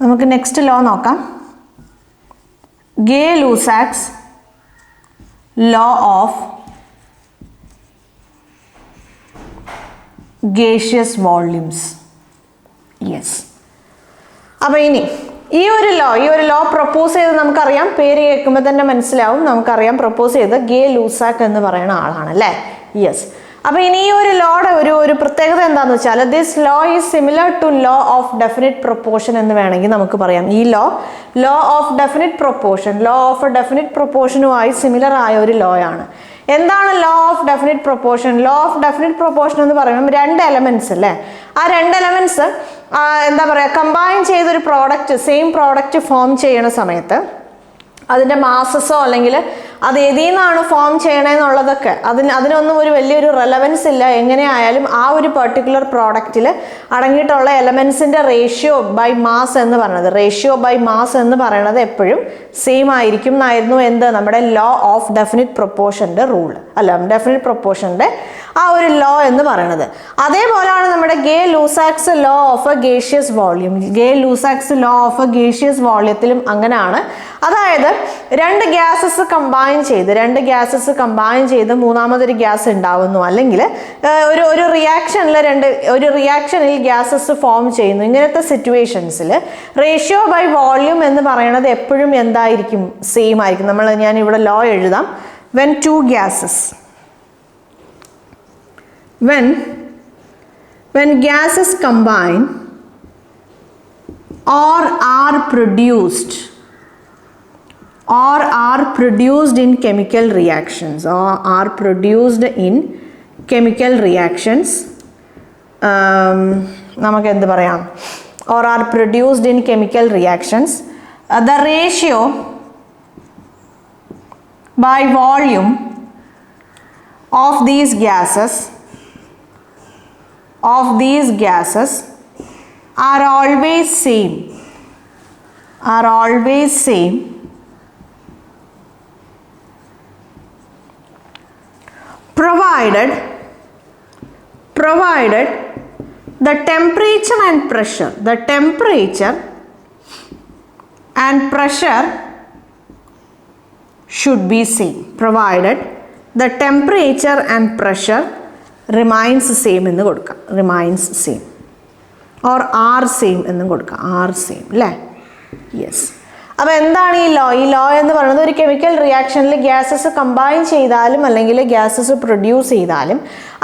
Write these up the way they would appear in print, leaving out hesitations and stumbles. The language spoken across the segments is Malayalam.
നമുക്ക് നെക്സ്റ്റ് ലോ നോക്കാം. Gay Lussac's law of gaseous volumes. Yes. അപ്പോൾ ഇനി ഈ ഒരു ലോ പ്രപ്പോസ് ചെയ്ത് നമുക്കറിയാം, പേര് കേൾക്കുമ്പോൾ തന്നെ മനസ്സിലാവും, നമുക്കറിയാം പ്രപ്പോസ് ചെയ്ത് ഗേ-ലൂസാക്ക് എന്ന് പറയുന്ന ആളാണ് അല്ലേ. യെസ്. അപ്പോൾ ഇനി ഈ ഒരു ലോയുടെ ഒരു പ്രത്യേകത എന്താണെന്ന് വെച്ചാൽ this law is similar to law of definite proportion എന്ന് വേണമെങ്കിൽ നമുക്ക് പറയാം. ഈ ലോ ഓഫ് ഡെഫിനിറ്റ് പ്രൊപ്പോർഷനുമായി സിമിലർ ആയ ഒരു ലോ ആണ്. എന്താണ് law of definite proportion? Law of definite proportion എന്ന് പറയുമ്പോൾ 2 എലമെന്റ്സ് അല്ലേ, ആ 2 എലമെന്റ്സ് എന്താ പറയുക കമ്പൈൻ ചെയ്തൊരു സെയിം പ്രോഡക്റ്റ് ഫോം ചെയ്യണ സമയത്ത് അതിൻ്റെ മാസസോ അല്ലെങ്കിൽ അത് ഏതിൽ നിന്നാണ് ഫോം ചെയ്യണമെന്നുള്ളതൊക്കെ അതിനൊന്നും ഒരു വലിയൊരു റെലവൻസ് ഇല്ല. എങ്ങനെയായാലും ആ ഒരു പെർട്ടിക്കുലർ പ്രോഡക്റ്റിൽ അടങ്ങിയിട്ടുള്ള എലമെൻസിൻ്റെ റേഷ്യോ ബൈ മാസ് എന്ന് പറയുന്നത് എപ്പോഴും സെയിം ആയിരിക്കും എന്നായിരുന്നു നമ്മുടെ ലോ ഓഫ് ഡെഫിനിറ്റ് പ്രൊപ്പോർഷൻ്റെ ഡെഫിനിറ്റ് പ്രൊപ്പോർഷൻ്റെ ആ ഒരു ലോ എന്ന് പറയുന്നത്. അതേപോലെയാണ് നമ്മുടെ ഗേ-ലൂസാക്സ് ലോ ഓഫ് എ ഗേഷ്യസ് വോള്യത്തിലും അങ്ങനെയാണ്. അതായത് 2 ഗ്യാസസ് കമ്പൈൻ ചെയ്ത് മൂന്നാമതൊരു ഗ്യാസ് ഉണ്ടാവുന്നു, അല്ലെങ്കിൽ ഒരു റിയാക്ഷനിൽ ഗ്യാസസ് ഫോം ചെയ്യുന്നു. ഇങ്ങനത്തെ സിറ്റുവേഷൻസിൽ റേഷ്യോ ബൈ വോള്യൂം എന്ന് പറയുന്നത് എപ്പോഴും എന്തായിരിക്കും? സെയിം ആയിരിക്കും. ഞാൻ ഇവിടെ ലോ എഴുതാം. when gases combine or are produced in chemical reactions നമുക്ക് എന്ത് പറയാം? or are produced in chemical reactions, the ratio by volume of these gases are always same provided the temperature and pressure should be same. Provided the temperature and pressure remains same എന്ന് കൊടുക്കാം. or are same എന്നും കൊടുക്കാം. അല്ലേ. യെസ്. അപ്പോൾ എന്താണ് ഈ ലോ എന്ന് പറയുന്നത്? ഒരു കെമിക്കൽ റിയാക്ഷനിൽ ഗ്യാസസ് കമ്പൈൻ ചെയ്താലും അല്ലെങ്കിൽ ഗ്യാസസ് പ്രൊഡ്യൂസ് ചെയ്താലും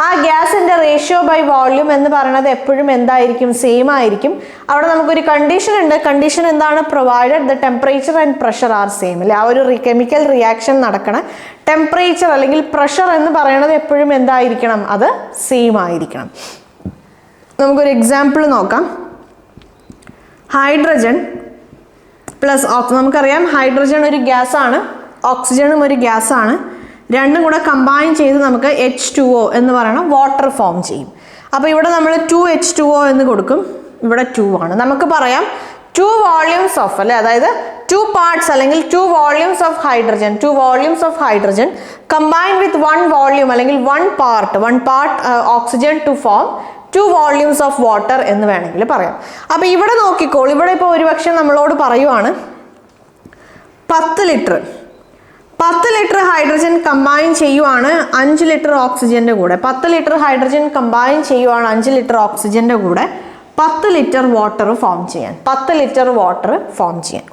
ആ ഗ്യാസിൻ്റെ റേഷ്യോ ബൈ വോള്യൂം എന്ന് പറയുന്നത് എപ്പോഴും എന്തായിരിക്കും? സെയിം ആയിരിക്കും. അവിടെ നമുക്കൊരു കണ്ടീഷൻ ഉണ്ട്. കണ്ടീഷൻ എന്താണ്? Provided the temperature and pressure are same അല്ലേ. ആ ഒരു കെമിക്കൽ റിയാക്ഷൻ നടക്കണ ടെമ്പറേച്ചർ അല്ലെങ്കിൽ പ്രഷർ എന്ന് പറയുന്നത് എപ്പോഴും എന്തായിരിക്കണം? അത് സെയിം ആയിരിക്കണം. നമുക്കൊരു എക്സാമ്പിൾ നോക്കാം. ഹൈഡ്രജൻ പ്ലസ് നമുക്കറിയാം ഹൈഡ്രജൻ ഒരു ഗ്യാസാണ്, ഓക്സിജനും ഒരു ഗ്യാസാണ്. രണ്ടും കൂടെ കമ്പൈൻ ചെയ്ത് നമുക്ക് H2O എന്ന് പറയുന്ന വാട്ടർ ഫോം ചെയ്യും. അപ്പോൾ ഇവിടെ നമ്മൾ 2H2O എന്ന് കൊടുക്കും. ഇവിടെ 2 ആണ്. നമുക്ക് പറയാം 2 വോള്യൂംസ് ഓഫ് അല്ലേ, അതായത് 2 പാർട്സ് അല്ലെങ്കിൽ 2 volumes of hydrogen combine with 1 volume അല്ലെങ്കിൽ 1 part oxygen to form 2 volumes of water എന്ന് വേണമെങ്കിൽ പറയാം. അപ്പോൾ ഇവിടെ നോക്കിക്കോൾ. ഇവിടെ ഇപ്പോൾ ഒരുപക്ഷെ നമ്മളോട് പറയുവാണ് 10 ലിറ്റർ ഹൈഡ്രജൻ കമ്പൈൻ ചെയ്യുവാണ് 5 ലിറ്റർ ഓക്സിജൻ്റെ കൂടെ. 10 ലിറ്റർ ഹൈഡ്രജൻ കമ്പൈൻ ചെയ്യുവാണ് 5 ലിറ്റർ ഓക്സിജൻ്റെ കൂടെ 10 ലിറ്റർ വാട്ടർ ഫോം ചെയ്യാൻ.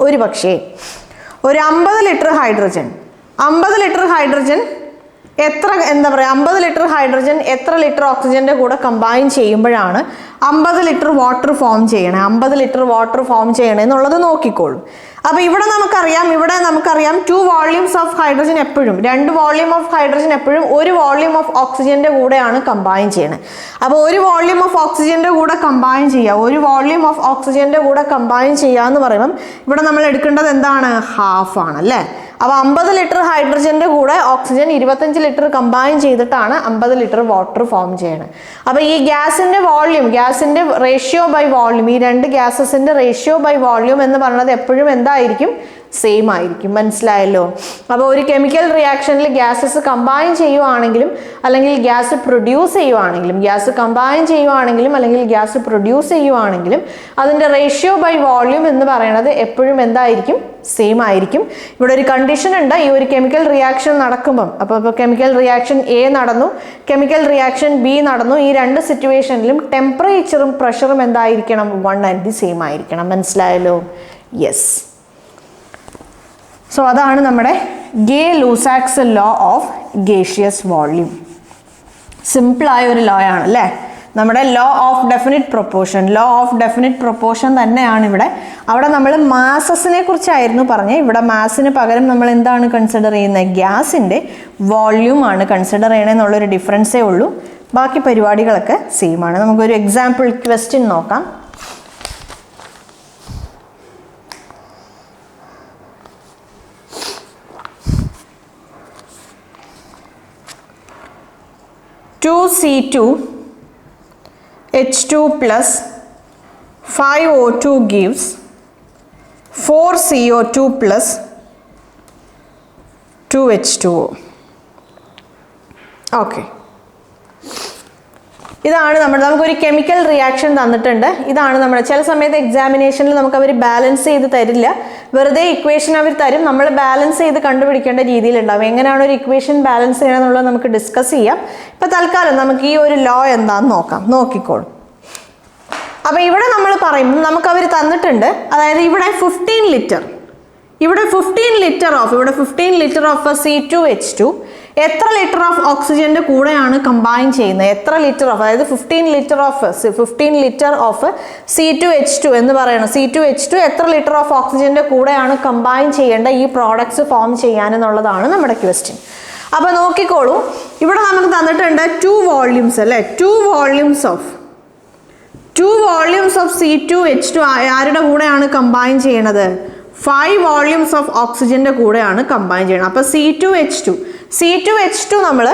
ഒരു പക്ഷേ ഒരു 50 ലിറ്റർ ഹൈഡ്രജൻ എത്ര 50 ലിറ്റർ ഹൈഡ്രജൻ എത്ര ലിറ്റർ ഓക്സിജൻ്റെ കൂടെ കമ്പൈൻ ചെയ്യുമ്പോഴാണ് 50 ലിറ്റർ വാട്ടർ ഫോം ചെയ്യണേ എന്നുള്ളത് നോക്കിക്കോളും. അപ്പോൾ ഇവിടെ നമുക്കറിയാം 2 വോള്യൂംസ് ഓഫ് ഹൈഡ്രജൻ എപ്പോഴും 2 വോള്യൂം ഓഫ് ഹൈഡ്രജൻ എപ്പോഴും 1 വോള്യൂം ഓഫ് ഓക്സിജൻ്റെ കൂടെയാണ് കമ്പൈൻ ചെയ്യണത്. അപ്പോൾ 1 വോള്യൂം ഓഫ് ഓക്സിജൻ്റെ കൂടെ കമ്പൈൻ ചെയ്യുക എന്ന് പറയുമ്പം ഇവിടെ നമ്മൾ എടുക്കേണ്ടത് എന്താണ്? ഹാഫ് ആണ് അല്ലേ. അപ്പോൾ 50 ലിറ്റർ ഹൈഡ്രജൻ്റെ കൂടെ ഓക്സിജൻ 25 ലിറ്റർ കമ്പൈൻ ചെയ്തിട്ടാണ് 50 ലിറ്റർ വാട്ടർ ഫോം ചെയ്യണത്. അപ്പോൾ ഈ ഗ്യാസിൻ്റെ റേഷ്യോ ബൈ വോള്യൂം, ഈ 2 ഗ്യാസസിൻ്റെ റേഷ്യോ ബൈ വോള്യൂം എന്ന് പറയുന്നത് എപ്പോഴും എന്തായിരിക്കും? സെയിം ആയിരിക്കും. മനസ്സിലായല്ലോ? അപ്പോൾ ഒരു കെമിക്കൽ റിയാക്ഷനിൽ ഗ്യാസസ് കമ്പൈൻ ചെയ്യുവാണെങ്കിലും അല്ലെങ്കിൽ ഗ്യാസ് പ്രൊഡ്യൂസ് ചെയ്യുവാണെങ്കിലും അല്ലെങ്കിൽ ഗ്യാസ് പ്രൊഡ്യൂസ് ചെയ്യുവാണെങ്കിലും അതിൻ്റെ റേഷ്യോ ബൈ വോള്യൂം എന്ന് പറയുന്നത് എപ്പോഴും എന്തായിരിക്കും? സെയിം ആയിരിക്കും. ഇവിടെ ഒരു കണ്ടീഷൻ ഉണ്ട്. ഈ ഒരു കെമിക്കൽ റിയാക്ഷൻ നടക്കുമ്പം, അപ്പോൾ കെമിക്കൽ റിയാക്ഷൻ എ നടന്നു, കെമിക്കൽ റിയാക്ഷൻ ബി നടന്നു, ഈ രണ്ട് സിറ്റുവേഷനിലും ടെമ്പറേച്ചറും പ്രഷറും എന്തായിരിക്കണം? 1 and the same ആയിരിക്കണം. മനസ്സിലായല്ലോ? യെസ്. സോ അതാണ് നമ്മുടെ ഗേ-ലൂസാക്സ് ലോ ഓഫ് ഗേഷ്യസ് വോള്യൂം. സിമ്പിളായ ഒരു ലോ ആണ് അല്ലേ? നമ്മുടെ ലോ ഓഫ് ഡെഫിനിറ്റ് പ്രൊപ്പോർഷൻ തന്നെയാണ് ഇവിടെ. അവിടെ നമ്മൾ മാസസിനെ കുറിച്ചായിരുന്നു പറഞ്ഞത്. ഇവിടെ മാസിന് പകരം നമ്മൾ എന്താണ് കൺസിഡർ ചെയ്യുന്നത്? ഗ്യാസിൻ്റെ വോള്യൂം ആണ് കൺസിഡർ ചെയ്യണമെന്നുള്ളൊരു ഡിഫറൻസേ ഉള്ളൂ. ബാക്കി പരിപാടികളൊക്കെ സെയിം ആണ്. നമുക്കൊരു എക്സാമ്പിൾ ക്വസ്റ്റ്യൻ നോക്കാം. (2C2H2 plus 5O2 gives 4CO2 plus 2H2O. Okay, ഇതാണ് നമുക്കൊരു കെമിക്കൽ റിയാക്ഷൻ തന്നിട്ടുണ്ട്. ഇതാണ് നമ്മുടെ ചില സമയത്ത് എക്സാമിനേഷനിൽ നമുക്ക് അവർ ബാലൻസ് ചെയ്ത് തരില്ല, വെറുതെ ഇക്വേഷൻ അവർ തരും, നമ്മൾ ബാലൻസ് ചെയ്ത് കണ്ടുപിടിക്കേണ്ട രീതിയിലുണ്ടാവും. എങ്ങനെയാണ് ഒരു ഇക്വേഷൻ ബാലൻസ് ചെയ്യണമെന്നുള്ളത് നമുക്ക് ഡിസ്കസ് ചെയ്യാം. ഇപ്പം തൽക്കാലം നമുക്ക് ഈ ഒരു ലോ എന്താണെന്ന് നോക്കാം. നോക്കിക്കോളും. അപ്പോൾ ഇവിടെ നമ്മൾ പറയും, നമുക്ക് അവർ തന്നിട്ടുണ്ട്, അതായത് ഇവിടെ 15 ലിറ്റർ ഓഫ് C2H2 എത്ര ലിറ്റർ ഓഫ് ഓക്സിജന്റെ കൂടെയാണ് കമ്പൈൻ ചെയ്യുന്നത്? എത്ര ലിറ്റർ ഓഫ്, അതായത് 15 ലിറ്റർ ഓഫ് C2H2 എന്ന് പറയണം. C2H2 എത്ര ലിറ്റർ ഓഫ് ഓക്സിജന്റെ കൂടെയാണ് കമ്പൈൻ ചെയ്യേണ്ട ഈ പ്രോഡക്ട്സ് ഫോം ചെയ്യാനെന്നുള്ളതാണ് നമ്മുടെ ക്വസ്റ്റ്യൻ. അപ്പോൾ നോക്കിക്കോളൂ, ഇവിടെ നമുക്ക് തന്നിട്ടുണ്ട് 2 വോള്യൂംസ് അല്ലേ? 2 വോള്യൂംസ് ഓഫ് C2H2 ആരുടെ കൂടെയാണ് കമ്പൈൻ ചെയ്യണത്? 5 വോള്യൂംസ് ഓഫ് ഓക്സിജന്റെ കൂടെയാണ് കമ്പൈൻ ചെയ്യണം. അപ്പോൾ C2H2 നമ്മൾ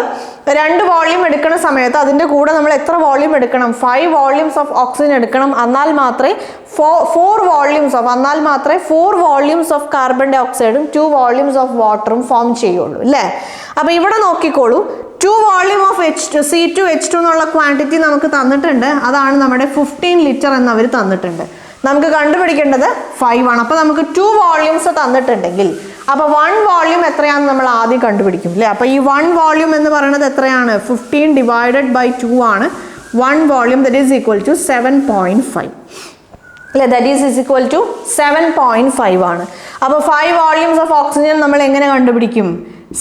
2 വോള്യൂം എടുക്കുന്ന സമയത്ത് അതിൻ്റെ കൂടെ നമ്മൾ എത്ര വോള്യൂം എടുക്കണം? 5 വോള്യൂംസ് ഓഫ് ഓക്സിജൻ എടുക്കണം. എന്നാൽ മാത്രമേ 4 വോള്യൂംസ് ഓഫ് കാർബൺ ഡൈ ഓക്സൈഡും 2 വോള്യൂംസ് ഓഫ് വാട്ടറും ഫോം ചെയ്യുള്ളൂ അല്ലേ? അപ്പോൾ ഇവിടെ നോക്കിക്കോളൂ, 2 വോള്യൂം ഓഫ് C2H2 എന്നുള്ള ക്വാണ്ടിറ്റി നമുക്ക് തന്നിട്ടുണ്ട്. അതാണ് നമ്മുടെ 15 ലിറ്റർ എന്നവർ തന്നിട്ടുണ്ട്. നമുക്ക് കണ്ടുപിടിക്കേണ്ടത് 5 ആണ്. അപ്പോൾ നമുക്ക് 2 വോള്യൂംസ് തന്നിട്ടുണ്ടെങ്കിൽ അപ്പോൾ 1 വോള്യൂം എത്രയാണെന്ന് നമ്മൾ ആദ്യം കണ്ടുപിടിക്കും അല്ലേ? അപ്പോൾ ഈ 1 വോള്യൂം എന്ന് പറയുന്നത് എത്രയാണ്? 15 ഡിവൈഡഡ് ബൈ 2 ആണ് 1 volume. That is equal to 7.5 അല്ലേ? ദറ്റ് ഈസ് ഈക്വൽ ടു 7.5 ആണ്. അപ്പോൾ 5 വോള്യൂംസ് ഓഫ് ഓക്സിജൻ നമ്മൾ എങ്ങനെ കണ്ടുപിടിക്കും?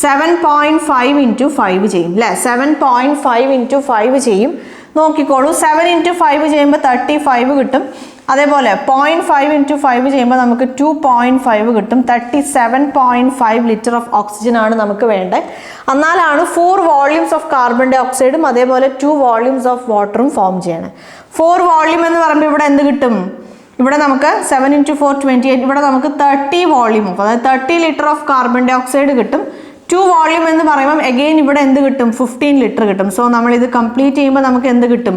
7.5 ഇൻറ്റു 5 ചെയ്യും അല്ലേ? 7.5 ഇൻറ്റു 5 ചെയ്യും. നോക്കിക്കോളൂ, 7 ഇൻറ്റു 5 ചെയ്യുമ്പോൾ 35 കിട്ടും. അതേപോലെ 0.5 ഇൻറ്റു 5 ചെയ്യുമ്പോൾ നമുക്ക് 2.5 കിട്ടും. 37.5 ലിറ്റർ ഓഫ് ഓക്സിജൻ ആണ് നമുക്ക് വേണ്ടത്. എന്നാലാണ് 4 വോള്യൂംസ് ഓഫ് കാർബൺ ഡൈ ഓക്സൈഡും അതേപോലെ 2 വോള്യൂംസ് ഓഫ് വാട്ടറും ഫോം ചെയ്യണം. 4 വോള്യൂം എന്ന് പറയുമ്പോൾ ഇവിടെ എന്ത് കിട്ടും? ഇവിടെ നമുക്ക് 7 ഇൻറ്റു 4 28. ഇവിടെ നമുക്ക് 30 വോള്യൂം ഓഫ്, അതായത് 30 litre of carbon dioxide കിട്ടും. 2 വോള്യൂം എന്ന് പറയുമ്പോൾ അഗെയിൻ ഇവിടെ എന്ത് കിട്ടും? 15 ലിറ്റർ കിട്ടും. സോ നമ്മൾ ഇത് കംപ്ലീറ്റ് ചെയ്യുമ്പോൾ നമുക്ക് എന്ത് കിട്ടും?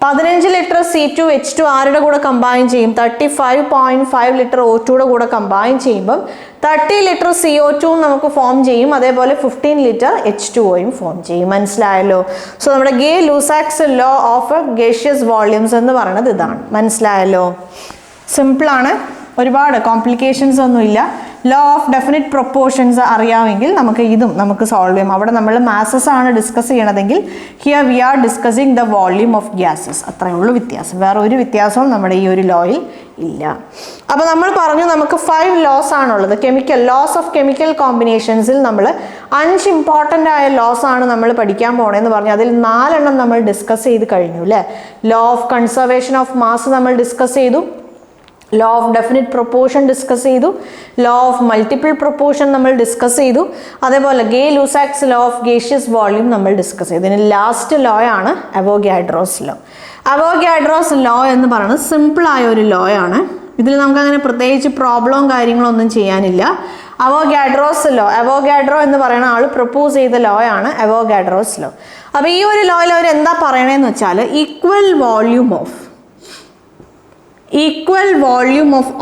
15 ലിറ്റർ C2H2 ആരുടെ കൂടെ കമ്പൈൻ ചെയ്യും? 35.5 ലിറ്റർ O2യുടെ കൂടെ കമ്പൈൻ ചെയ്യുമ്പം 30 ലിറ്റർ CO2 നമുക്ക് ഫോം ചെയ്യും. അതേപോലെ 15 ലിറ്റർ H2Oയും ഫോം ചെയ്യും. മനസ്സിലായല്ലോ? സോ നമ്മുടെ ഗേ-ലൂസാക്സ് ലോ ഓഫ് ഗേഷ്യസ് വോള്യൂംസ് എന്ന് പറയുന്നത് ഇതാണ്. മനസ്സിലായല്ലോ? സിമ്പിളാണ്, ഒരുപാട് കോംപ്ലിക്കേഷൻസ് ഒന്നുമില്ല. ലോ ഓഫ് ഡെഫിനിറ്റ് പ്രൊപ്പോർഷൻസ് അറിയാമെങ്കിൽ നമുക്ക് സോൾവ് ചെയ്യാം. അവിടെ നമ്മൾ മാസസ് ആണ് ഡിസ്കസ് ചെയ്യണതെങ്കിൽ here we are discussing the volume of gases. അത്രയേ ഉള്ളൂ വ്യത്യാസം, വേറെ ഒരു വ്യത്യാസവും നമ്മുടെ ഈ ഒരു ലോയിൽ ഇല്ല. അപ്പോൾ നമ്മൾ പറഞ്ഞു നമുക്ക് 5 ലോസ് ആണുള്ളത്. ലോസ് ഓഫ് കെമിക്കൽ കോമ്പിനേഷൻസിൽ നമ്മൾ 5 ഇമ്പോർട്ടൻ്റ് ആയ ലോസ് ആണ് നമ്മൾ പഠിക്കാൻ പോണേന്ന് പറഞ്ഞു. അതിൽ 4 എണ്ണം നമ്മൾ ഡിസ്കസ് ചെയ്ത് കഴിഞ്ഞു അല്ലേ? Law of conservation of mass നമ്മൾ ഡിസ്കസ് ചെയ്തു, law of definite proportion discuss ചെയ്തു, ലോ ഓഫ് മൾട്ടിപ്പിൾ പ്രൊപ്പോർഷൻ നമ്മൾ ഡിസ്കസ് ചെയ്തു, അതേപോലെ ഗേ-ലൂസാക്സ് ലോ ഓഫ് ഗേഷ്യസ് വോള്യൂം നമ്മൾ ഡിസ്കസ് ചെയ്തു. ഇതിന് ലാസ്റ്റ് ലോ ആണ് അവോഗാഡ്രോസ് ലോ. അവോഗാഡ്രോസ് ലോ എന്ന് പറയുന്നത് സിമ്പിളായ ഒരു ലോ ആണ്. ഇതിൽ നമുക്കങ്ങനെ പ്രത്യേകിച്ച് പ്രോബ്ലവും കാര്യങ്ങളൊന്നും ചെയ്യാനില്ല. അവോഗാഡ്രോ എന്ന് പറയുന്ന ആൾ പ്രപ്പോസ് ചെയ്ത ലോ ആണ് അവോഗാഡ്രോസ് ലോ. അപ്പോൾ ഈ ഒരു ലോയിൽ അവർ എന്താ പറയണതെന്ന് വെച്ചാൽ equal volume of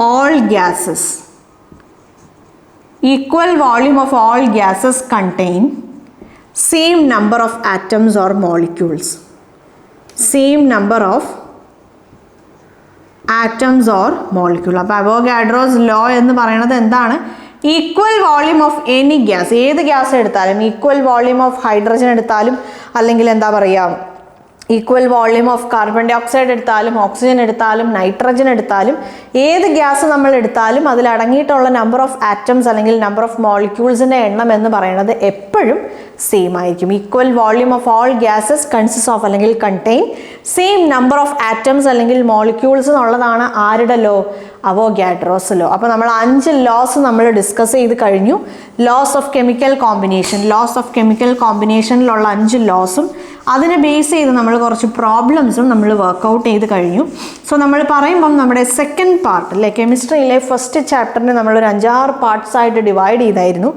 all gases equal volume of all gases contain same number of atoms or molecules. Same number of atoms or molecule. അപ്പോൾ അവോഗാഡ്രോസ് ലോ എന്ന് പറയുന്നത് എന്താണ്? Equal volume of any gas, ഏത് ഗ്യാസ് എടുത്താലും, ഈക്വൽ വോളിയം ഓഫ് ഹൈഡ്രജൻ എടുത്താലും, അല്ലെങ്കിൽ എന്താ പറയുക, equal volume of carbon dioxide എടുത്താലും, ഓക്സിജൻ എടുത്താലും, നൈട്രജൻ എടുത്താലും, ഏത് ഗ്യാസ് നമ്മൾ എടുത്താലും അതിൽ അടങ്ങിയിട്ടുള്ള നമ്പർ ഓഫ് ആറ്റംസ് അല്ലെങ്കിൽ നമ്പർ ഓഫ് മോളിക്യൂൾസിൻ്റെ എണ്ണം എന്ന് പറയുന്നത് എപ്പോഴും സെയിം ആയിരിക്കും. Equal volume of all gases consist of അല്ലെങ്കിൽ contain same number of atoms അല്ലെങ്കിൽ മോളിക്യൂൾസ് എന്നുള്ളതാണ് ആരുടെ ലോ? അവോഗാഡ്രോസ് ലോ. അപ്പോൾ നമ്മൾ 5 ലോസ് നമ്മൾ ഡിസ്കസ് ചെയ്ത് കഴിഞ്ഞു. Laws of chemical combination, laws of chemical കോമ്പിനേഷനിലുള്ള 5 ലോസും അതിനെ ബേസ് ചെയ്ത് നമ്മൾ കുറച്ച് പ്രോബ്ലംസും നമ്മൾ വർക്കൗട്ട് ചെയ്ത് കഴിഞ്ഞു. സോ നമ്മൾ പറയുമ്പം നമ്മുടെ സെക്കൻഡ് പാർട്ട് അല്ലേ, കെമിസ്ട്രിയിലെ ഫസ്റ്റ് ചാപ്റ്ററിനെ നമ്മളൊരു 5-6 പാർട്സ് ആയിട്ട് ഡിവൈഡ് ചെയ്തായിരുന്നു.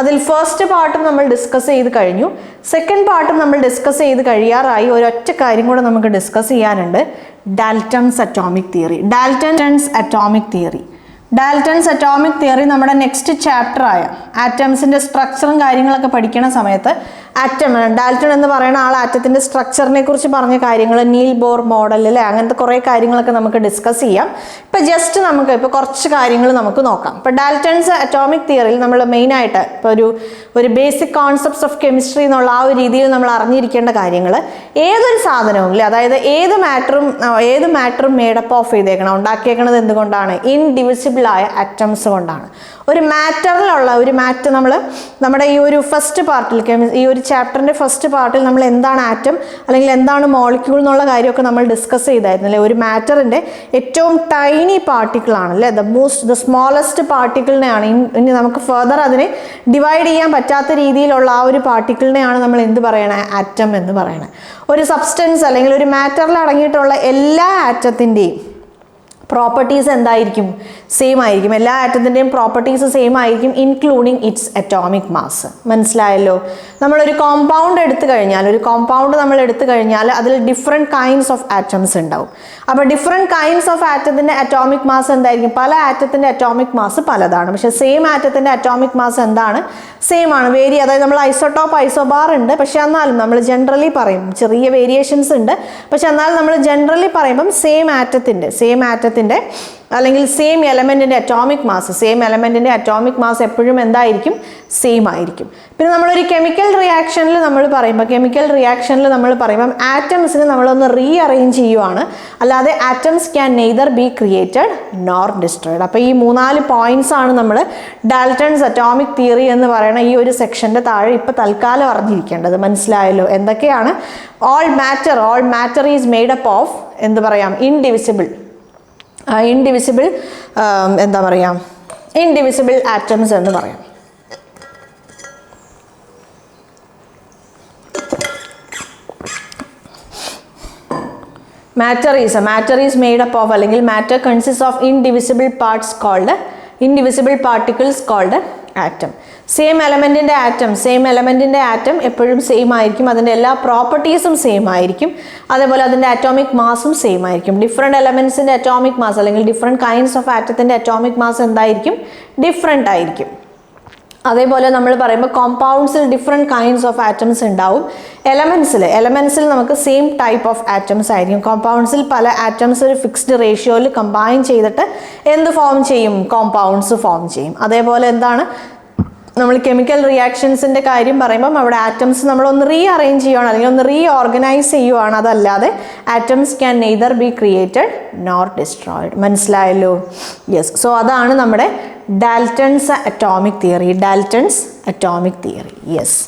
അതിൽ ഫസ്റ്റ് പാർട്ടും നമ്മൾ ഡിസ്കസ് ചെയ്ത് കഴിഞ്ഞു, സെക്കൻഡ് പാർട്ടും നമ്മൾ ഡിസ്കസ് ചെയ്ത് കഴിയാറായി. ഒരൊറ്റ കാര്യം കൂടെ നമുക്ക് ഡിസ്കസ് ചെയ്യാനുണ്ട്, Dalton's atomic theory. Dalton's atomic theory നമ്മുടെ നെക്സ്റ്റ് ചാപ്റ്റർ ആയ ആറ്റംസിൻ്റെ സ്ട്രക്ചറും കാര്യങ്ങളൊക്കെ പഠിക്കുന്ന സമയത്ത് ഡാൽട്ടൺ എന്ന് പറയുന്ന ആൾ ആറ്റത്തിൻ്റെ സ്ട്രക്ചറിനെ കുറിച്ച് പറഞ്ഞ കാര്യങ്ങൾ, നീൽ ബോർ മോഡൽ അല്ലേ, അങ്ങനത്തെ കുറേ കാര്യങ്ങളൊക്കെ നമുക്ക് ഡിസ്കസ് ചെയ്യാം. ഇപ്പം ജസ്റ്റ് നമുക്ക് ഇപ്പോൾ കുറച്ച് കാര്യങ്ങൾ നമുക്ക് നോക്കാം. ഇപ്പോൾ ഡാൽട്ടൺസ് അറ്റോമിക് തിയറിയിൽ നമ്മൾ മെയിനായിട്ട് ഇപ്പോൾ ഒരു ബേസിക് കോൺസെപ്റ്റ്സ് ഓഫ് കെമിസ്ട്രി എന്നുള്ള ആ ഒരു രീതിയിൽ നമ്മൾ അറിഞ്ഞിരിക്കേണ്ട കാര്യങ്ങൾ, ഏതൊരു സാധനവും ഇല്ലേ, അതായത് ഏത് മാറ്ററും മേഡപ്പ് ഓഫ് ചെയ്തേക്കണം, ഉണ്ടാക്കിയേക്കണത് എന്തുകൊണ്ടാണ്? ഇൻഡിവിസിബിൾ ആയ ആറ്റംസ് കൊണ്ടാണ്. ഒരു മാറ്ററിലുള്ള ഒരു മാറ്റർ നമ്മുടെ ഈ ഒരു ഫസ്റ്റ് പാർട്ടിൽ, ഈ ഒരു ചാപ്റ്ററിൻ്റെ ഫസ്റ്റ് പാർട്ടിൽ നമ്മൾ എന്താണ് ആറ്റം അല്ലെങ്കിൽ എന്താണ് മോളിക്യൂൾ എന്നുള്ള കാര്യമൊക്കെ നമ്മൾ ഡിസ്കസ് ചെയ്തായിരുന്നു അല്ലേ. ഒരു മാറ്ററിൻ്റെ ഏറ്റവും ടൈനി പാർട്ടിക്കിളാണ് അല്ലേ, ദ സ്മോളസ്റ്റ് പാർട്ടിക്കിളിനെയാണ് ഇനി നമുക്ക് ഫർദർ അതിനെ ഡിവൈഡ് ചെയ്യാൻ പറ്റാത്ത രീതിയിലുള്ള ആ ഒരു പാർട്ടിക്കിളിനെയാണ് നമ്മൾ എന്ത് പറയണേ? ആറ്റം എന്ന് പറയണേ. ഒരു സബ്സ്റ്റൻസ് അല്ലെങ്കിൽ ഒരു മാറ്ററിൽ അടങ്ങിയിട്ടുള്ള എല്ലാ ആറ്റത്തിൻ്റെയും പ്രോപ്പർട്ടീസ് എന്തായിരിക്കും? സെയിം ആയിരിക്കും. എല്ലാ ആറ്റത്തിൻ്റെയും പ്രോപ്പർട്ടീസ് സെയിം ആയിരിക്കും, ഇൻക്ലൂഡിങ് ഇറ്റ്സ് അറ്റോമിക് മാസ്. മനസ്സിലായല്ലോ? നമ്മളൊരു കോമ്പൗണ്ട് എടുത്തു കഴിഞ്ഞാൽ അതിൽ ഡിഫറെൻറ്റ് കൈൻഡ്സ് ഓഫ് ആറ്റംസ് ഉണ്ടാവും. അപ്പോൾ ഡിഫറെൻറ്റ് കൈൻഡ്സ് ഓഫ് ആറ്റത്തിൻ്റെ അറ്റോമിക് മാസ് എന്തായിരിക്കും? പല ആറ്റത്തിൻ്റെ അറ്റോമിക് മാസ് പലതാണ്, പക്ഷേ സെയിം ആറ്റത്തിൻ്റെ അറ്റോമിക് മാസ് എന്താണ്? സെയിം ആണ്. അതായത് നമ്മൾ ഐസോടോപ്പ്, ഐസോബാർ ഉണ്ട്, പക്ഷേ എന്നാലും നമ്മൾ ജനറലി പറയും ചെറിയ വേരിയേഷൻസ് ഉണ്ട്, പക്ഷെ എന്നാലും നമ്മൾ ജനറലി പറയുമ്പം സെയിം ആറ്റത്തിൻ്റെ അല്ലെങ്കിൽ സെയിം എലമെൻറ്റിൻ്റെ അറ്റോമിക് മാസ് എപ്പോഴും എന്തായിരിക്കും? സെയിം ആയിരിക്കും. പിന്നെ നമ്മളൊരു കെമിക്കൽ റിയാക്ഷനിൽ നമ്മൾ പറയുമ്പം ആറ്റംസിനെ നമ്മളൊന്ന് റീഅറേഞ്ച് ചെയ്യുവാണ്, അല്ലാതെ atoms can neither be created nor destroyed. അപ്പോൾ ഈ 3-4 പോയിന്റ്സ് ആണ് നമ്മൾ ഡാൽട്ടൺസ് അറ്റോമിക് തിയറി എന്ന് പറയുന്ന ഈ ഒരു സെക്ഷൻ്റെ താഴെ ഇപ്പോൾ തൽക്കാലം അറിഞ്ഞിരിക്കേണ്ടത്. മനസ്സിലായല്ലോ? എന്തൊക്കെയാണ്? All matter is made up of എന്ത് പറയാം? ഇൻഡിവിസിബിൾ ആറ്റംസ് എന്ന് പറയാം. Matter is made up of അല്ലെങ്കിൽ matter consists of indivisible particles called atom. Same എലമെൻറ്റിൻ്റെ ആറ്റം എപ്പോഴും സെയിം ആയിരിക്കും, അതിൻ്റെ എല്ലാ പ്രോപ്പർട്ടീസും സെയിം ആയിരിക്കും, അതേപോലെ അതിൻ്റെ അറ്റോമിക് മാസും സെയിം ആയിരിക്കും. ഡിഫറെൻറ്റ് എലമെൻറ്റ്സിൻ്റെ അറ്റോമിക് മാസ് അല്ലെങ്കിൽ ഡിഫറെൻറ്റ് കൈൻഡ്സ് ഓഫ് ആറ്റത്തിൻ്റെ അറ്റോമിക് മാസ് എന്തായിരിക്കും? ഡിഫറെൻ്റ് ആയിരിക്കും. അതേപോലെ നമ്മൾ പറയുമ്പോൾ കോമ്പൗണ്ട്സിൽ ഡിഫറെൻറ്റ് കൈൻഡ്സ് ഓഫ് ആറ്റംസ് ഉണ്ടാവും. എലമെൻസിൽ നമുക്ക് സെയിം ടൈപ്പ് ഓഫ് ആറ്റംസ് ആയിരിക്കും. കോമ്പൗണ്ട്സിൽ പല ആറ്റംസ് ഒരു ഫിക്സ്ഡ് റേഷ്യോയിൽ കമ്പൈൻ ചെയ്തിട്ട് എന്ത് ഫോം ചെയ്യും? കോമ്പൗണ്ട്സ് ഫോം ചെയ്യും. അതേപോലെ എന്താണ് നമ്മൾ കെമിക്കൽ റിയാക്ഷൻസിൻ്റെ കാര്യം പറയുമ്പം അവിടെ ആറ്റംസ് നമ്മളൊന്ന് റീഅറേഞ്ച് ചെയ്യുകയാണ് അല്ലെങ്കിൽ ഒന്ന് റീഓർഗനൈസ് ചെയ്യുകയാണ്, അതല്ലാതെ atoms can neither be created nor destroyed. മനസ്സിലായല്ലോ? യെസ്. സോ അതാണ് നമ്മുടെ ഡാൽട്ടൺസ് അറ്റോമിക് തിയറി. യെസ്.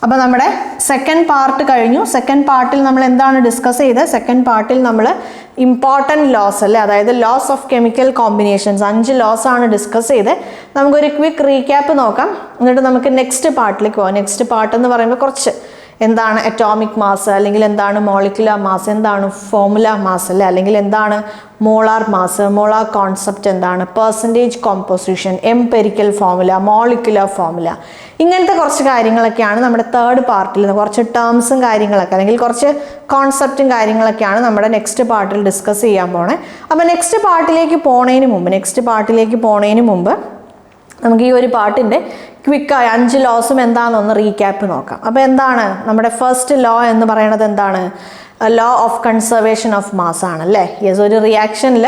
അപ്പോൾ നമ്മുടെ സെക്കൻഡ് പാർട്ട് കഴിഞ്ഞു. സെക്കൻഡ് പാർട്ടിൽ നമ്മൾ എന്താണ് ഡിസ്കസ് ചെയ്തത്? സെക്കൻഡ് പാർട്ടിൽ നമ്മൾ ഇമ്പോർട്ടൻറ്റ് ലോസ് അല്ലേ, അതായത് laws of chemical combinations 5 laws ആണ് ഡിസ്കസ് ചെയ്തത്. നമുക്കൊരു ക്വിക്ക് റീക്യാപ്പ് നോക്കാം, എന്നിട്ട് നമുക്ക് നെക്സ്റ്റ് പാർട്ടിലേക്ക് പോകാം. നെക്സ്റ്റ് പാർട്ട് എന്ന് പറയുമ്പോൾ കുറച്ച് എന്താണ് അറ്റോമിക് മാസ്, അല്ലെങ്കിൽ എന്താണ് മോളിക്കുലർ മാസ്, എന്താണ് ഫോർമുല മാസ് അല്ലേ, അല്ലെങ്കിൽ എന്താണ് മോളാർ മാസ്, മോളാർ കോൺസെപ്റ്റ് എന്താണ്, percentage composition, empirical formula, molecular formula, ഇങ്ങനത്തെ കുറച്ച് കാര്യങ്ങളൊക്കെയാണ് നമ്മുടെ തേർഡ് പാർട്ടിൽ. കുറച്ച് ടേംസും കാര്യങ്ങളൊക്കെ അല്ലെങ്കിൽ കുറച്ച് കോൺസെപ്റ്റും കാര്യങ്ങളൊക്കെയാണ് നമ്മുടെ നെക്സ്റ്റ് പാർട്ടിൽ ഡിസ്കസ് ചെയ്യാൻ പോണേ. അപ്പോൾ നെക്സ്റ്റ് പാർട്ടിലേക്ക് പോണതിന് മുമ്പ് നമുക്ക് ഈ ഒരു പാർട്ടിൻ്റെ ക്വിക്കായി 5 ലോസും എന്താണെന്നൊന്ന് റീക്യാപ്പ് നോക്കാം. അപ്പോൾ എന്താണ് നമ്മുടെ ഫസ്റ്റ് ലോ എന്ന് പറയുന്നത്? എന്താണ്? Law of conservation of mass ആണ് അല്ലേ? യെസ്, ഒരു റിയാക്ഷനിൽ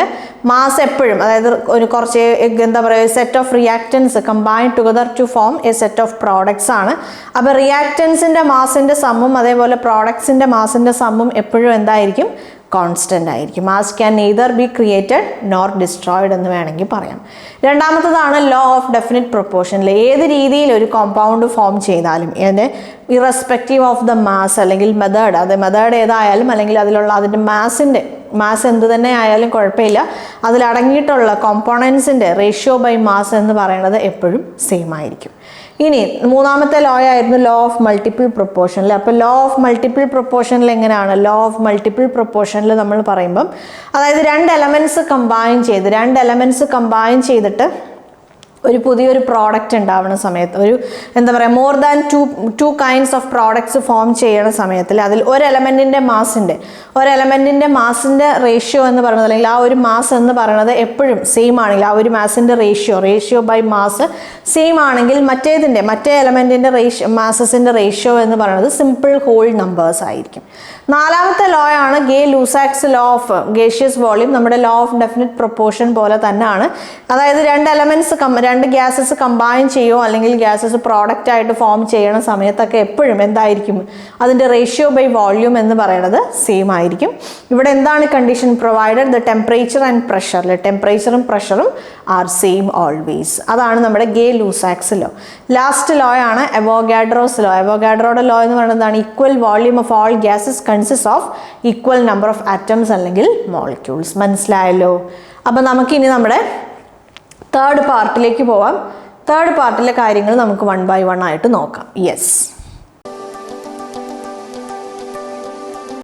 മാസ് എപ്പോഴും, അതായത് ഒരു കുറച്ച് എന്താ പറയുക, set of reactants combine together to form a set of products ആണ്. അപ്പോൾ റിയാക്റ്റൻസിൻ്റെ മാസിൻ്റെ സമ്മും അതേപോലെ പ്രോഡക്ട്സിൻ്റെ മാസിൻ്റെ സമ്മും എപ്പോഴും എന്തായിരിക്കും? കോൺസ്റ്റൻ്റ് ആയിരിക്കും. Mass can neither be created nor destroyed എന്ന് വേണമെങ്കിൽ പറയാം. രണ്ടാമത്തതാണ് ലോ ഓഫ് ഡെഫിനിറ്റ് പ്രൊപ്പോർഷനിൽ ഏത് രീതിയിൽ ഒരു കോമ്പൗണ്ട് ഫോം ചെയ്താലും അതിൻ്റെ ഇറസ്പെക്റ്റീവ് ഓഫ് ദ മാസ് അല്ലെങ്കിൽ മെത്തേഡ്, അത് മെത്തേഡ് ഏതായാലും അല്ലെങ്കിൽ അതിലുള്ള അതിൻ്റെ മാസ് എന്ത് തന്നെ ആയാലും കുഴപ്പമില്ല, അതിലടങ്ങിയിട്ടുള്ള കോമ്പോണൻസിൻ്റെ റേഷ്യോ ബൈ മാസ് എന്ന് പറയുന്നത് എപ്പോഴും സെയിം ആയിരിക്കും. ഇനി മൂന്നാമത്തെ ലോ ആയിരുന്നു ലോ ഓഫ് മൾട്ടിപ്പിൾ പ്രൊപ്പോർഷനിൽ. അപ്പോൾ ലോ ഓഫ് മൾട്ടിപ്പിൾ പ്രൊപ്പോർഷനിൽ എങ്ങനെയാണ്? ലോ ഓഫ് മൾട്ടിപ്പിൾ പ്രൊപ്പോർഷനിൽ നമ്മൾ പറയുമ്പം അതായത് രണ്ട് എലമെൻറ്റ്സ് കമ്പൈൻ ചെയ്തിട്ട് ഒരു പുതിയൊരു പ്രോഡക്റ്റ് ഉണ്ടാവുന്ന സമയത്ത്, ഒരു എന്താ പറയുക, more than two kinds of products form ചെയ്യുന്ന സമയത്തിൽ അതിൽ ഒരു എലമെൻറ്റിൻ്റെ മാസിൻ്റെ റേഷ്യോ എന്ന് പറയുന്നത്, അല്ലെങ്കിൽ ആ ഒരു മാസ് എന്ന് പറയുന്നത് എപ്പോഴും സെയിം ആണെങ്കിൽ, ആ ഒരു മാസിൻ്റെ റേഷ്യോ ബൈ മാസ് സെയിം ആണെങ്കിൽ മറ്റേ എലമെൻറ്റിൻ്റെ മാസസിൻ്റെ റേഷ്യോ എന്ന് പറയുന്നത് സിമ്പിൾ ഹോൾ നമ്പേഴ്സ് ആയിരിക്കും. നാലാമത്തെ ലോ ആണ് ഗേ-ലൂസാക്സ് ലോ ഓഫ് ഗേഷ്യസ് വോളിയം. നമ്മുടെ ലോ ഓഫ് ഡെഫിനിറ്റ് പ്രൊപ്പോർഷൻ പോലെ തന്നെയാണ്. അതായത് രണ്ട് ഗ്യാസസ് കമ്പൈൻ ചെയ്യുമോ അല്ലെങ്കിൽ ഗ്യാസസ് പ്രോഡക്റ്റ് ആയിട്ട് ഫോം ചെയ്യണ സമയത്തൊക്കെ എപ്പോഴും എന്തായിരിക്കും? അതിൻ്റെ റേഷ്യോ ബൈ വോള്യൂം എന്ന് പറയുന്നത് സെയിം ആയിരിക്കും. ഇവിടെ എന്താണ് condition? Provided the temperature and pressure, ടെമ്പറേച്ചറും പ്രഷറും ആർ സെയിം ഓൾവേസ്. അതാണ് നമ്മുടെ ഗേ-ലൂസാക്സ് ലോ. ലാസ്റ്റ് ലോ ആണ് അവോഗാഡ്രോസ് ലോ. അവോഗാഡ്രോയുടെ ലോ എന്ന് പറയുന്നത് എന്താണ്? Equal volume of all gases consist of equal number of atoms അല്ലെങ്കിൽ മോളിക്യൂൾസ്. മനസ്സിലായല്ലോ? അപ്പം നമുക്കിനി നമ്മുടെ തേർഡ് പാർട്ടിലേക്ക് പോവാം. തേർഡ് പാർട്ടിലെ കാര്യങ്ങൾ നമുക്ക് 1 by 1 ആയിട്ട് നോക്കാം. യെസ്.